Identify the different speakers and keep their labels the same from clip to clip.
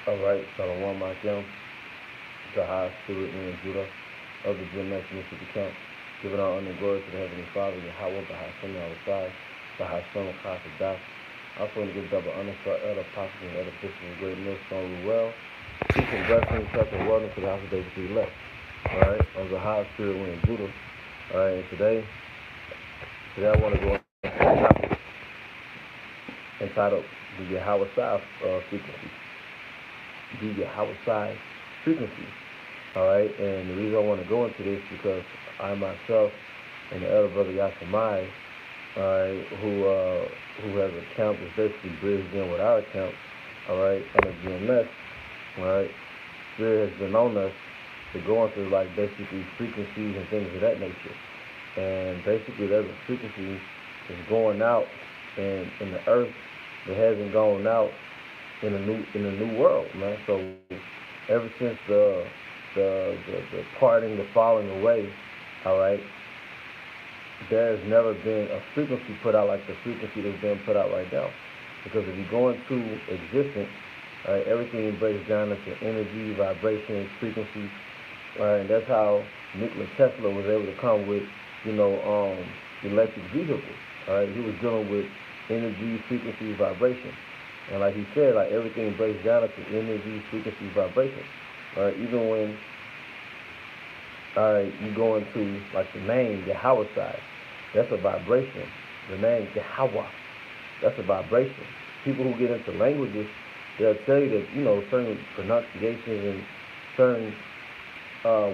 Speaker 1: Alright, Shalom Akim, Jahai, Spirit, and Judah, of the Jim Next Mississippi Camp, giving our honor and glory to the Heavenly Father, Yahweh, Bahashem, Yahawashi, Bahashem, Kasadah. Also want to give double honor to our elder apostles and elder bishops and great millstone rule well. Peace and blessings, such a welcome to the house of David to the elect. Alright, I'm Jahai, Spirit, and Judah. Alright, and today I want to go into a topic entitled the Yahawashi frequency. The Yahawashi frequency. Alright, and the reason I want to go into this is because I myself and the elder brother Yasamai, alright, who has a camp that's basically bridged in with our camp, alright, and the GMS, alright, Spirit has been on us to go into like basically frequencies and things of that nature. And basically there's a frequency that's going out in the earth that hasn't gone out in a new world, man. So ever since the parting, the falling away, all right, there's never been a frequency put out like the frequency that's being put out right now. Because if you go into existence, all right, everything breaks down into energy, vibrations, frequencies, all right, and that's how Nikola Tesla was able to come with, electric vehicles. All right, he was dealing with energy, frequencies, vibrations. And like he said, like everything breaks down into energy, frequency, vibration. All right, even when you go into like the name Yahawashi, that's a vibration. The name Yahweh, that's a vibration. People who get into languages, they'll tell you that certain pronunciations and certain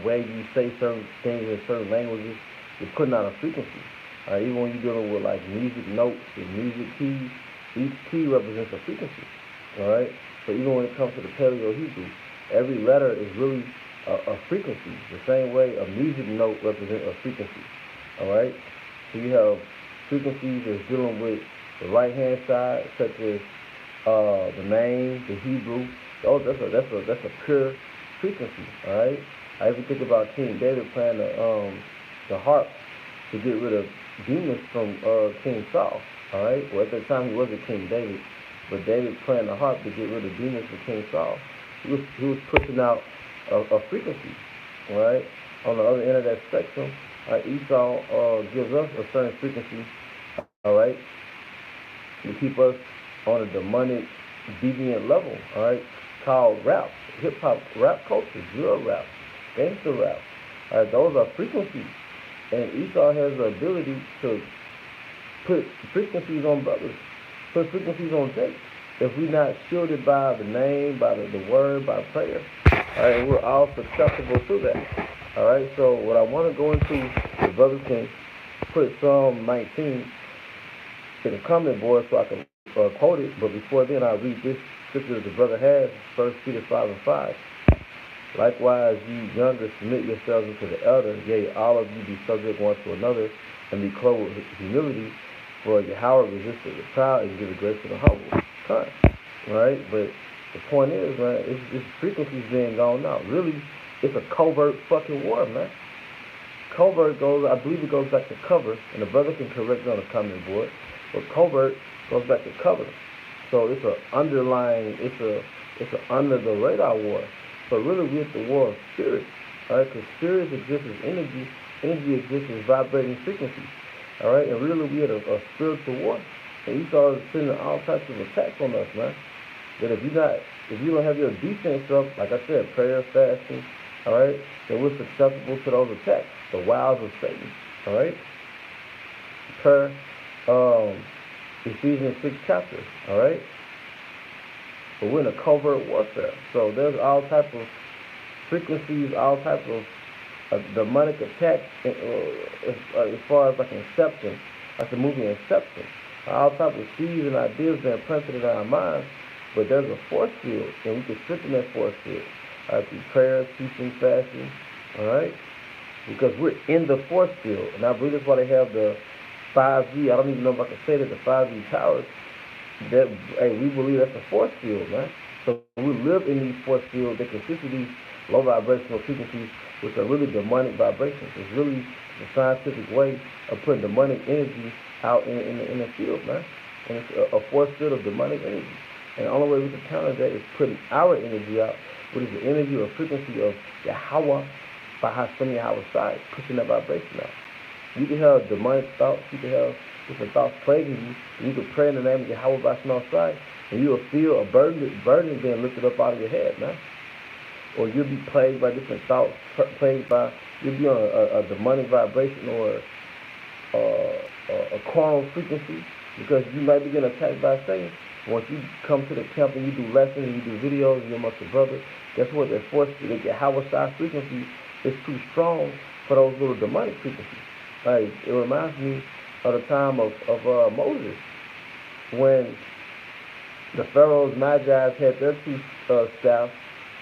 Speaker 1: way you say certain things in certain languages, you're putting out a frequency. Even when you're dealing with like music notes and music keys, each key represents a frequency, all right? So even when it comes to the Paleo-Hebrew, every letter is really a frequency, the same way a music note represents a frequency, all right? So you have frequencies that's dealing with the right-hand side, such as the name, the Hebrew. Oh, that's a pure frequency, all right? I even think about King David playing the harp to get rid of demons from King Saul. All right. Well, at that time he wasn't King David, but David playing the harp to get rid of demons from King Saul. He was pushing out a frequency. All right. On the other end of that spectrum, Esau gives us a certain frequency. All right. To keep us on a demonic, deviant level. All right. Called rap, hip hop, rap culture, drill rap, gangster rap. All right. Those are frequencies, and Esau has the ability to put frequencies on brothers, put frequencies on Jake. If we're not shielded by the name, by the word, by prayer, all right, we're all susceptible to that. All right, so what I want to go into, the brothers can put Psalm 19 in the comment board so I can quote it. But before then, I'll read this scripture that the brother has, 1 Peter 5:5. Likewise, ye younger, submit yourselves unto the elder. Yea, all of you be subject one to another, and be clothed with humility. For Yahweh resisted the proud and give grace to the humble. Right? Right? But the point is, man, it's frequencies being gone out. Really, it's a covert fucking war, man. Covert I believe it goes back to cover, and the brother can correct me on the comment board, but covert goes back to cover. So it's an underlying, it's an under the radar war. So really, we're at the war of spirit, all right? Because spirit exists as energy, energy exists as vibrating frequencies. All right, and really we had a spiritual war, and Esau is sending all types of attacks on us, man. That if you don't have your defense up, like I said, prayer, fasting, all right, then we're susceptible to those attacks, the wiles of Satan, all right. Per Ephesians 6 chapter, all right. But we're in a covert warfare, so there's all type of frequencies, all type of demonic attack as far as like Inception, like the movie Inception. All type of seeds and ideas being planted in our minds, but there's a force field, and we can strengthen that force field. All right, through prayer, teaching, fasting, all right? Because we're in the force field, and I believe that's why they have the 5G. I don't even know if I can say that, the 5G towers. That we believe that's a force field, man. So we live in these force fields that consist of these low vibrational frequencies, which are really demonic vibrations. It's really the scientific way of putting demonic energy out in the field, man. And it's a force field of demonic energy. And the only way we can counter that is putting our energy out, which is the energy or frequency of Yahweh by Hashem Yahawashi, pushing that vibration out. You can have demonic thoughts, you can have different thoughts plaguing you, and you can pray in the name of Yahweh by Hashem, and you will feel a burden being lifted up out of your head, man. Or you'll be plagued by different thoughts, you'll be on a demonic vibration or a carnal frequency, because you might be getting attacked by Satan. Once you come to the camp and you do lessons and you do videos and you're amongst your brother, guess what? They're forced to get Yahawashi frequency is too strong for those little demonic frequencies. Like, it reminds me of the time of Moses, when the Pharaoh's Magi's had their two staffs,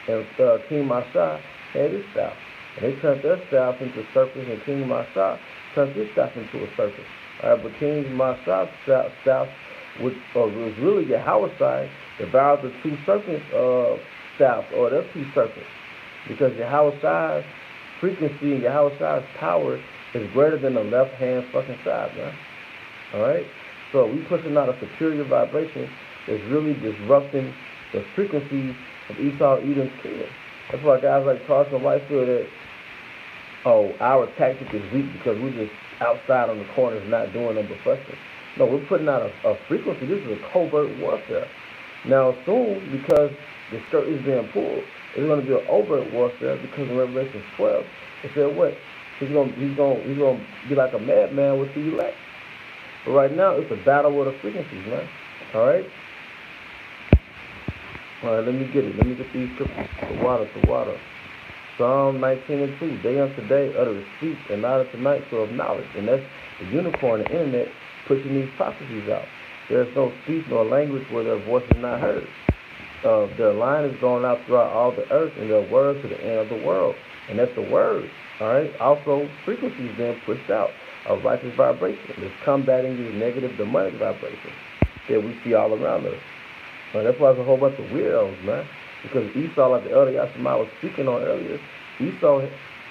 Speaker 1: and King Masha had his staff. And they turned their staff into serpents, and King Masha turned his staff into a serpent. All right, but King Masha's staff, which was really Yahawashi, devoured the two serpent staffs, or their two serpents, because Yahawashi's frequency and Yahawashi's power is greater than the left hand fucking side, man. Alright? So we pushing out a superior vibration that's really disrupting the frequencies of Esau Edom's kingdom. That's why guys like Carson White feel that, oh, our tactic is weak because we're just outside on the corners not doing them but fussing. No, we're putting out a frequency. This is a covert warfare. Now soon, because the skirt is being pulled, it's going to be an overt warfare, because in Revelation 12, it said what? He's gonna be like a madman with the elect. But right now, it's a battle with the frequencies, man. All right. Let me get it. Let me get these scriptures. The water. Psalm 19:2. Day unto day utter speech, and night unto night so of knowledge. And that's the unicorn, the internet, pushing these prophecies out. There's no speech nor language where their voice is not heard. Their line is going out throughout all the earth, and their words to the end of the world. And that's the word. All right. Also, frequencies being pushed out of righteous vibration. It's combating these negative demonic vibrations that we see all around us. That's why there's a whole bunch of weirdos, man. Because Esau, like the elder Yashima was speaking on earlier, Esau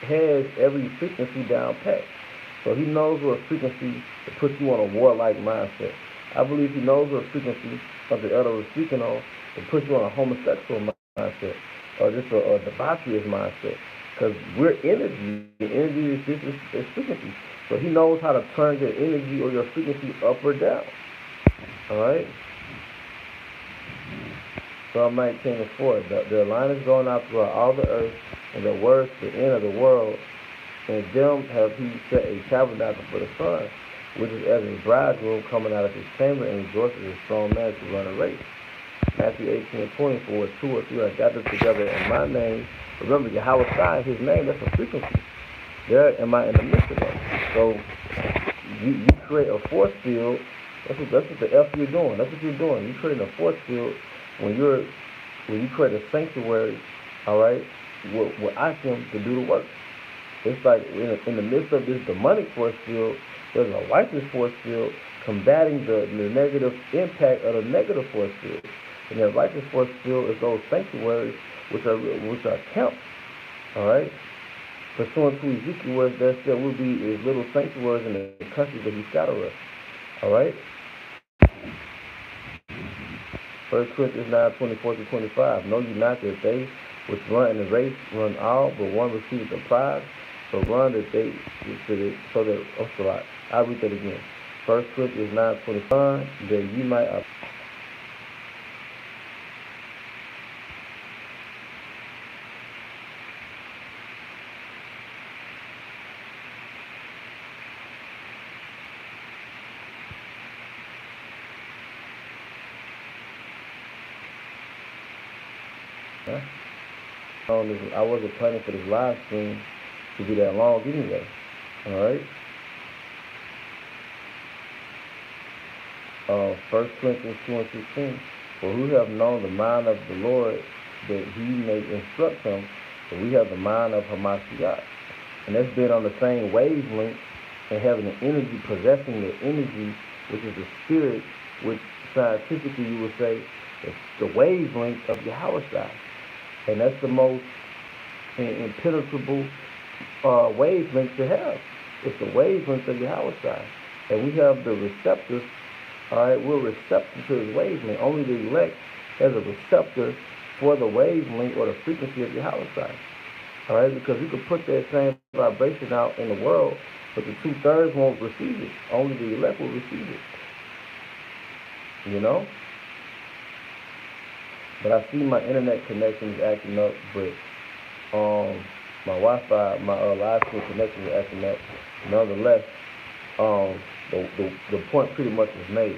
Speaker 1: has every frequency down pat. So he knows what frequency to put you on a warlike mindset. I believe he knows what frequency of the elder was speaking on to put you on a homosexual mindset, or just a debaucherous mindset. Because we're energy, and energy is frequency. So he knows how to turn your energy or your frequency up or down. All right? Psalm 19:4. Their line is going out throughout all the earth, and their words to the end of the world. And them have he set a tabernacle for the sun, which is as a bridegroom coming out of his chamber, and rejoices as a strong man to run a race. Matthew 18:24. 2 or 3 are gathered together in my name. Remember, Yahawashi, his name, that's a frequency. There am I in the midst of them. So you create a force field. That's what the F you're doing. That's what you're doing. You're creating a force field when you create a sanctuary, all right, with Akim to do the work. It's like in the midst of this demonic force field, there's a righteous force field combating the negative impact of the negative force field. And the righteous force field is those sanctuaries which are camps, all right? Pursuant to Ezekiel, where there will be is little sanctuaries in the countries that he scattered us, all right? 1 Corinthians 9:24-25. Know ye not that they which run in the race run all, but one receiveth the prize? So run that they, so that, I'll read that again. 1 Corinthians 9:25, that ye might I wasn't planning for this live stream to be that long anyway. Alright? 1 Corinthians 2:16. For who have known the mind of the Lord that he may instruct him, but we have the mind of Hamashiach. And that's being on the same wavelength and having the energy, possessing the energy, which is the spirit, which scientifically you would say is the wavelength of Yahawashi. And that's the most impenetrable wavelength to have. It's the wavelength of Yahawashi. And we have the receptors, all right, we're receptive to his wavelength. Only the elect as a receptor for the wavelength or the frequency of Yahawashi. All right, because you could put that same vibration out in the world, but the 2/3 won't receive it. Only the elect will receive it. You know. But I see my internet connection is acting up, but my Wi-Fi, my live stream connection is acting up. Nonetheless, the point pretty much is made.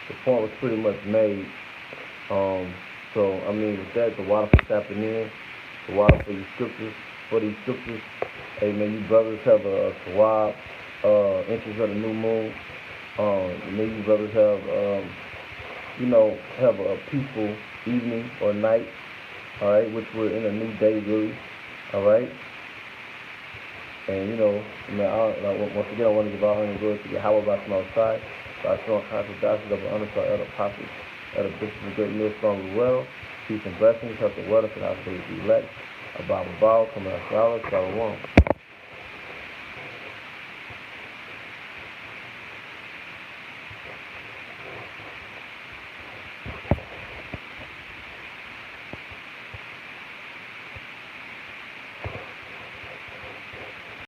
Speaker 1: The point was pretty much made. So I mean, with that, the water for tapping in, the water for your scriptures, for these scriptures. Hey man, you brothers have a swab, interest of the new moon. Maybe you brothers have, have a peaceful evening or night. All right, which we're in a new day, really. All right. And once again, I want to give all honor and glory to Yahweh by some outside. By strong conscious doctrine of an underside elder prophet, elder bishop of great meal strong as well. Peace and blessings, health and wealth, and our faith be elect. A Bible bow, come out, Shalom.